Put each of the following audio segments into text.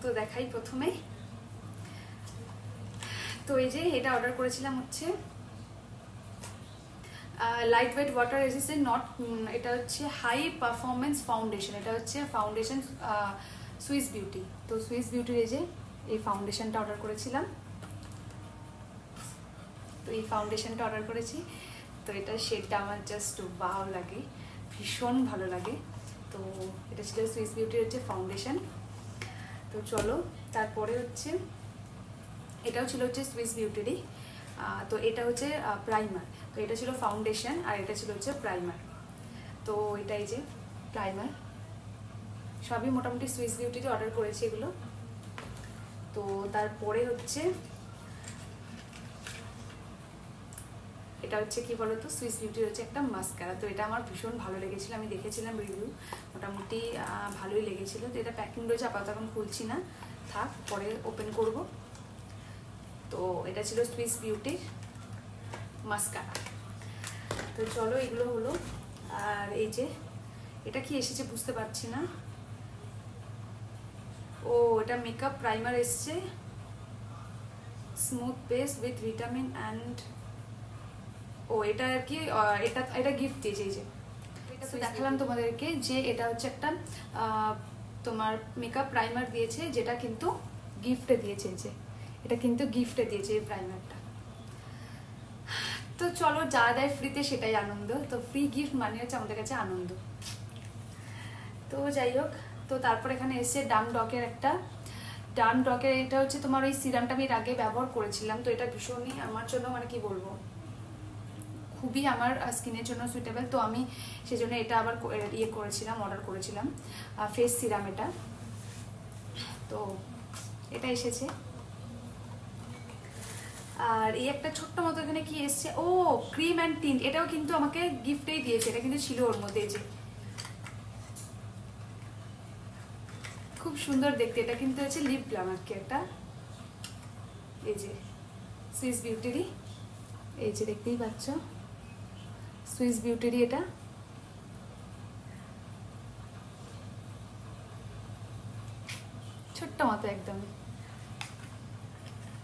তো দেখাই প্রথমে। তো এই যে এটা অর্ডার করেছিলাম হচ্ছে light weight water resistant not, এটা হচ্ছে হাই পারফরমেন্স ফাউন্ডেশন। এটা হচ্ছে ফাউন্ডেশন সুইস বিউটি। তো সুইস বিউটির এই যে এই ফাউন্ডেশনটা অর্ডার করেছিলাম। তো এই ফাউন্ডেশনটা অর্ডার করেছি। তো এটার শেডটা আমার জাস্ট ওয়াও লাগে, ভীষণ ভালো লাগে। তো এটা ছিল সুইস বিউটির হচ্ছে ফাউন্ডেশন। তো চলো তারপরে হচ্ছে এটাও ছিল হচ্ছে সুইস বিউটিরই। তো এটা হচ্ছে প্রাইমার। তো এটা ছিল ফাউন্ডেশন আর এটা ছিল হচ্ছে প্রাইমার। তো এটা এই যে প্রাইমার, সবই মোটামুটি সুইস বিউটিতে অর্ডার করেছি এগুলো। তো তারপরে হচ্ছে এটা হচ্ছে কি বলতো, সুইস বিউটির হচ্ছে একটা মাস্কারা। তো এটা আমার ভীষণ ভালো লেগেছিলো, আমি দেখেছিলাম রিভিউ, মোটামুটি ভালোই লেগেছিলো। তো এটা প্যাকিং রয়েছে, আপাতত এখন খুলছি না, থাক, পরে ওপেন করব। তো এটা ছিল সুইস বিউটির মাস্কারা। তো চলো এগুলো হলো। আর এই যে এটা কি এসেছে বুঝতে পারছি না। ও এটা মেকআপ প্রাইমার এসছে, smooth base with vitamin and, ও এটা আর কি, এটা গিফট দিয়েছে। এই যে এটা তো দেখালাম তোমাদেরকে যে এটা হচ্ছে একটা তোমার মেকআপ প্রাইমার দিয়েছে, যেটা কিন্তু গিফটে দিয়েছে। যে এটা কিন্তু গিফটে দিয়েছে এই প্রাইমারটা। তো চলো, যা দেয় ফ্রিতে সেটাই আনন্দ। তো ফ্রি গিফট মানে হচ্ছে আমাদের কাছে আনন্দ। তো যাই হোক, তো তারপর এখানে এসছে ডাম ডকের একটা, ডাম ডকের এটা হচ্ছে তোমার ওই সিরামটা আমি এর আগে ব্যবহার করেছিলাম। তো এটা ভীষণই আমার জন্য মানে কি বলবো, খুবই আমার স্কিনের জন্য সুইটেবল। তো আমি সেজন্য এটা আবার ইয়ে করেছিলাম, অর্ডার করেছিলাম ফেস সিরাম এটা। তো এটা এসেছে। আর এই একটা ছোট্ট মতো এখানে কি এসছে, ও ক্রিম অ্যান্ড টিন্ট, এটাও কিন্তু আমাকে গিফটেই দিয়েছে। এটা কিন্তু ছিল ওর মধ্যে। যে খুব সুন্দর দেখতে, এটা কিন্তু হচ্ছে লিপ গ্লাম আর কি একটা, এই যে সুইস বিউটিরই, এই যে দেখতেই পাচ্ছ সুইস বিউটিরই এটা। ছোট্ট মতো একদম,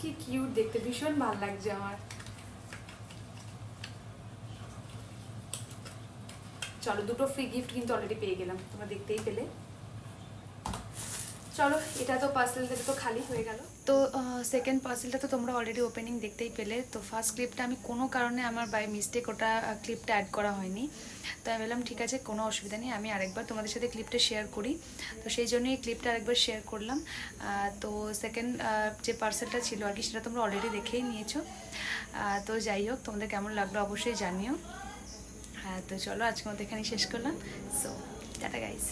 কি কিউট দেখতে, ভীষণ ভালো লাগছে আমার। চলো, দুটো ফ্রি গিফট কিন্তু অলরেডি পেয়ে গেলাম, তোমরা দেখতেই পেলে। চলো, এটা তো পার্সেলটা তো খালি হয়ে গেল। তো সেকেন্ড পার্সেলটা তো তোমরা অলরেডি ওপেনিং দেখতেই পেলে। তো ফার্স্ট ক্লিপটা আমি কোনো কারণে আমার বাই মিস্টেক ওটা ক্লিপটা অ্যাড করা হয়নি। তো আমি বললাম ঠিক আছে, কোনো অসুবিধা নেই, আমি আরেকবার তোমাদের সাথে ক্লিপটা শেয়ার করি। তো সেই জন্যই এই ক্লিপটা আরেকবার শেয়ার করলাম। তো সেকেন্ড যে পার্সেলটা ছিল আর কি, সেটা তোমরা অলরেডি দেখেই নিয়েছো। তো যাই হোক, তোমাদের কেমন লাগলো অবশ্যই জানিও। তো চলো, আজকের মতো এখানেই শেষ করলাম। So tata guys.